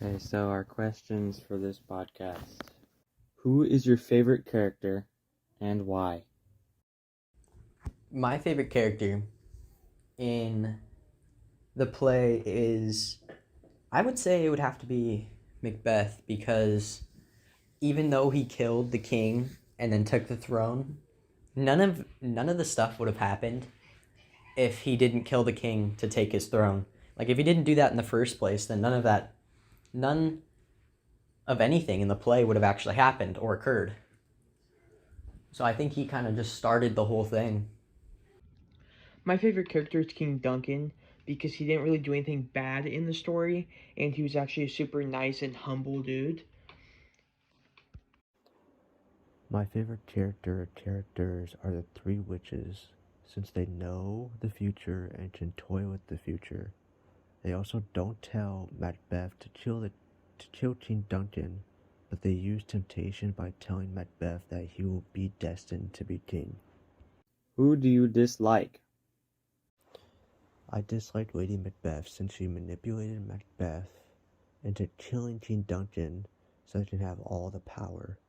Okay, so our questions for this podcast. Who is your favorite character and why? My favorite character in the play is, I would say it would have to be Macbeth, because even though he killed the king and then took the throne, none of the stuff would have happened if he didn't kill the king to take his throne. Like, if he didn't do that in the first place, then none of anything in the play would have actually happened or occurred. So I think he kind of just started the whole thing. My favorite character is King Duncan because he didn't really do anything bad in the story, and he was actually a super nice and humble dude. My favorite character or characters are the three witches, since they know the future and can toy with the future. They also don't tell Macbeth to kill King Duncan, but they use temptation by telling Macbeth that he will be destined to be king. Who do you dislike? I dislike Lady Macbeth since she manipulated Macbeth into killing King Duncan so they can have all the power.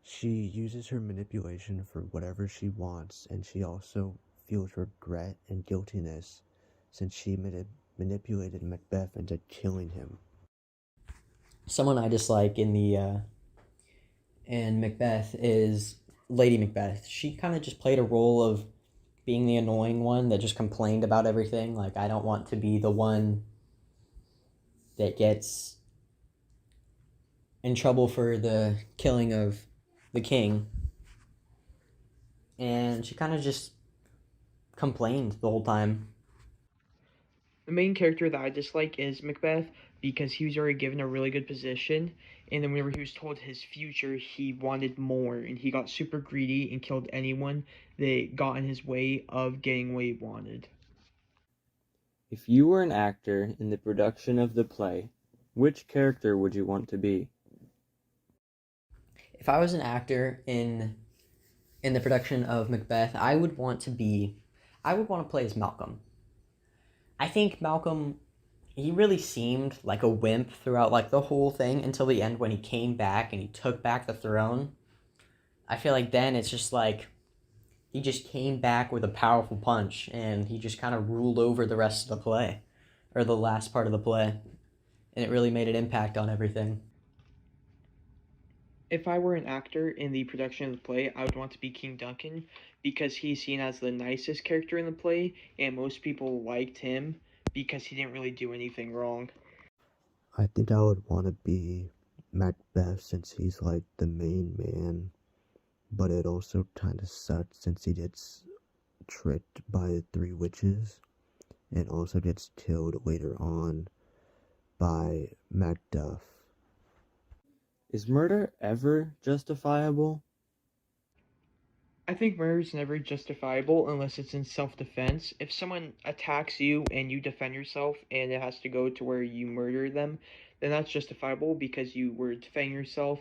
She uses her manipulation for whatever she wants, and she also feels regret and guiltiness since she manipulated Macbeth into killing him. Someone I dislike in Macbeth is Lady Macbeth. She kind of just played a role of being the annoying one that just complained about everything. Like, I don't want to be the one that gets in trouble for the killing of the king. And she kind of just complained the whole time. The main character that I dislike is Macbeth because he was already given a really good position, and then whenever he was told his future, he wanted more, and he got super greedy and killed anyone that got in his way of getting what he wanted. If you were an actor in the production of the play, which character would you want to be? If I was an actor in the production of Macbeth, I would want to play as Malcolm. I think Malcolm, he really seemed like a wimp throughout like the whole thing until the end when he came back and he took back the throne. I feel like then it's just like he just came back with a powerful punch and he just kind of ruled over the rest of the play, or the last part of the play, and it really made an impact on everything. If I were an actor in the production of the play, I would want to be King Duncan because he's seen as the nicest character in the play, and most people liked him because he didn't really do anything wrong. I think I would want to be Macbeth since he's like the main man, but it also kind of sucks since he gets tricked by the three witches and also gets killed later on by Macduff. Is murder ever justifiable? I think murder is never justifiable unless it's in self-defense. If someone attacks you and you defend yourself and it has to go to where you murder them, then that's justifiable because you were defending yourself.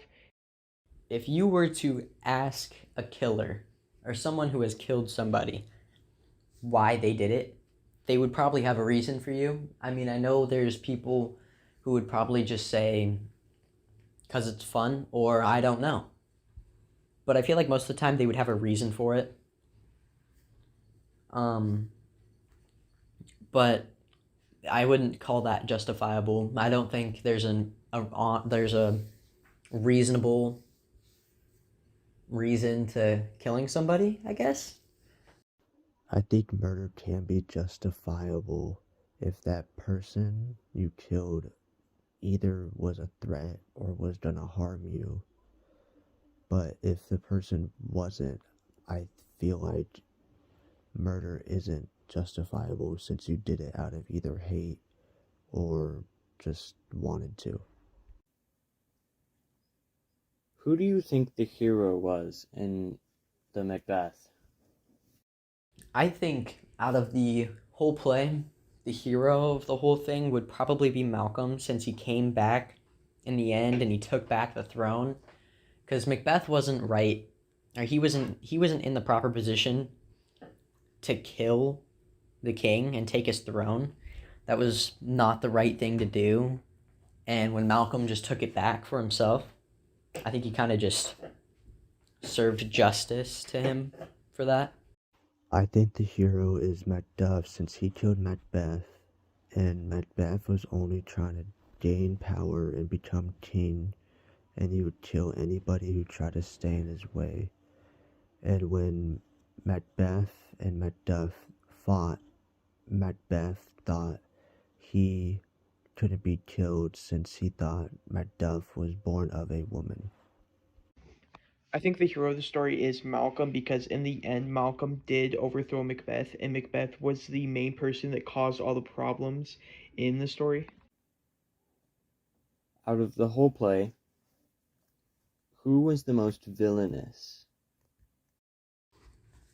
If you were to ask a killer or someone who has killed somebody why they did it, they would probably have a reason for you. I mean, I know there's people who would probably just say, because it's fun, or I don't know. But I feel like most of the time they would have a reason for it. But I wouldn't call that justifiable. I don't think there's a reasonable reason to killing somebody, I guess. I think murder can be justifiable if that person you killed either was a threat or was gonna harm you. But if the person wasn't, I feel like murder isn't justifiable since you did it out of either hate or just wanted to. Who do you think the hero was in the Macbeth? I think out of the whole play, the hero of the whole thing would probably be Malcolm, since he came back in the end and he took back the throne. Because Macbeth wasn't right, or he wasn't in the proper position to kill the king and take his throne. That was not the right thing to do. And when Malcolm just took it back for himself, I think he kind of just served justice to him for that. I think the hero is Macduff since he killed Macbeth, and Macbeth was only trying to gain power and become king, and he would kill anybody who tried to stay in his way. And when Macbeth and Macduff fought, Macbeth thought he couldn't be killed since he thought Macduff was born of a woman. I think the hero of the story is Malcolm because in the end, Malcolm did overthrow Macbeth, and Macbeth was the main person that caused all the problems in the story. Out of the whole play, who was the most villainous?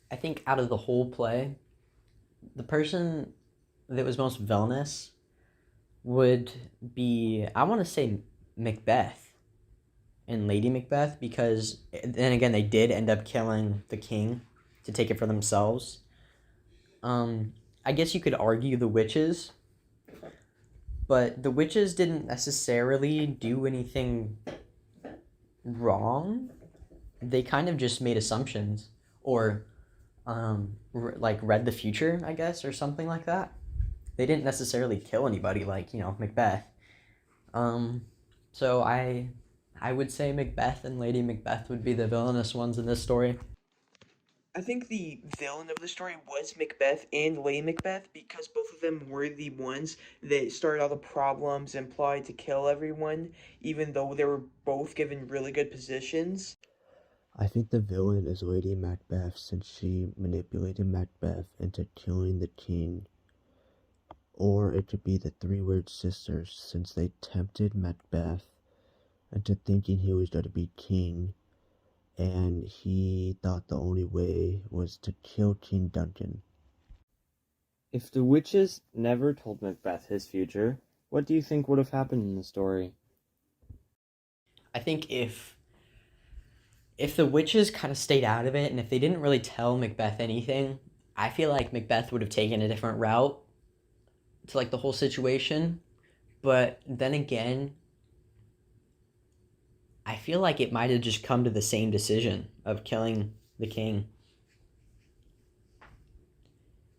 I think out of the whole play, the person that was most villainous would be, I want to say, Macbeth and Lady Macbeth, because then again they did end up killing the king to take it for themselves. I guess you could argue the witches, but the witches didn't necessarily do anything wrong. They kind of just made assumptions or like read the future, I guess, or something like that. They didn't necessarily kill anybody like, Macbeth. So I would say Macbeth and Lady Macbeth would be the villainous ones in this story. I think the villain of the story was Macbeth and Lady Macbeth because both of them were the ones that started all the problems and plotted to kill everyone, even though they were both given really good positions. I think the villain is Lady Macbeth since she manipulated Macbeth into killing the king. Or it could be the three weird sisters since they tempted Macbeth into thinking he was going to be king, and he thought the only way was to kill King Duncan. If the witches never told Macbeth his future, what do you think would have happened in the story? I think if the witches kind of stayed out of it and if they didn't really tell Macbeth anything, I feel like Macbeth would have taken a different route to like the whole situation. But then again, I feel like it might have just come to the same decision of killing the king.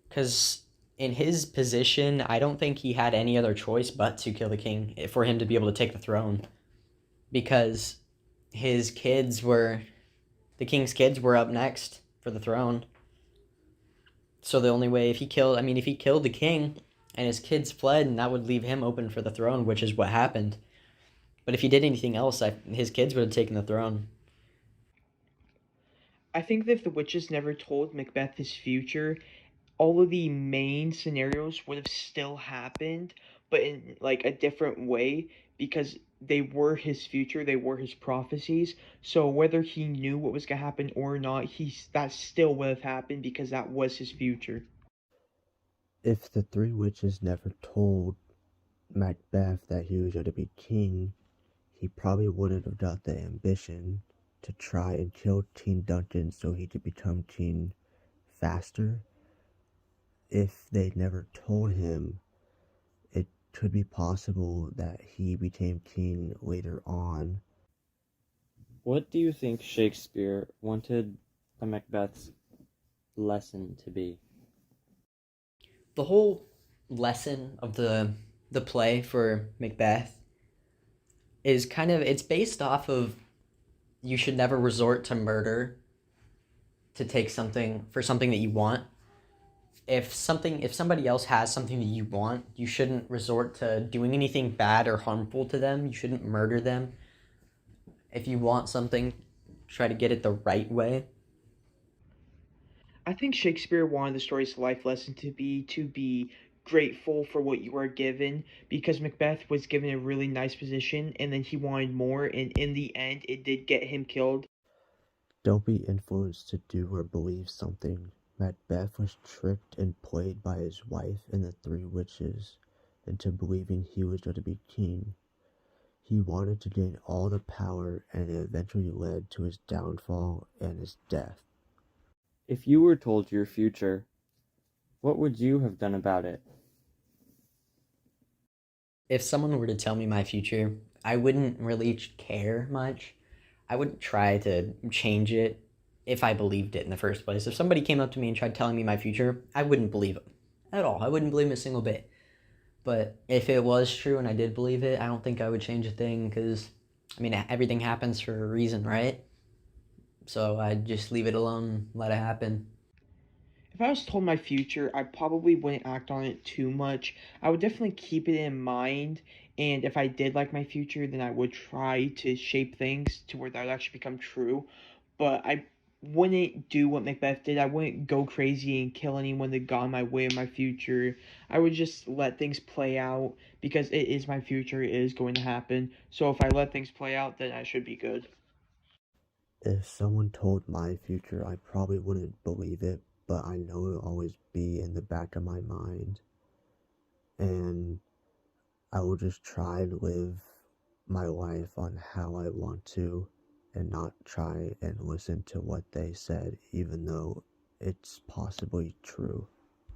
Because in his position, I don't think he had any other choice but to kill the king for him to be able to take the throne. Because his kids were, the king's kids were up next for the throne. So the only way, if he killed the king and his kids fled, and that would leave him open for the throne, which is what happened. But if he did anything else, his kids would have taken the throne. I think that if the witches never told Macbeth his future, all of the main scenarios would have still happened, but in like a different way because they were his future, they were his prophecies. So whether he knew what was gonna happen or not, that still would have happened because that was his future. If the three witches never told Macbeth that he was going to be king, he probably wouldn't have got the ambition to try and kill King Duncan so he could become king faster. If they never told him, it could be possible that he became king later on. What do you think Shakespeare wanted the Macbeth's lesson to be? The whole lesson of the play for Macbeth is it's based off of you should never resort to murder to take something for something that you want. If somebody else has something that you want, you shouldn't resort to doing anything bad or harmful to them. You shouldn't murder them. If you want something, try to get it the right way. I think Shakespeare wanted the story's life lesson to be grateful for what you are given because Macbeth was given a really nice position and then he wanted more and in the end it did get him killed. Don't be influenced to do or believe something. Macbeth was tricked and played by his wife and the three witches into believing he was going to be king. He wanted to gain all the power, and it eventually led to his downfall and his death. If you were told your future, what would you have done about it? If someone were to tell me my future, I wouldn't really care much. I wouldn't try to change it if I believed it in the first place. If somebody came up to me and tried telling me my future, I wouldn't believe them at all. I wouldn't believe them a single bit. But if it was true and I did believe it, I don't think I would change a thing because, I mean, everything happens for a reason, right? So I'd just leave it alone, let it happen. If I was told my future, I probably wouldn't act on it too much. I would definitely keep it in mind, and if I did like my future, then I would try to shape things to where that would actually become true. But I wouldn't do what Macbeth did. I wouldn't go crazy and kill anyone that got in my way of my future. I would just let things play out because it is my future, it is going to happen. So if I let things play out, then I should be good. If someone told my future, I probably wouldn't believe it, but I know it'll always be in the back of my mind. And I will just try to live my life on how I want to and not try and listen to what they said, even though it's possibly true.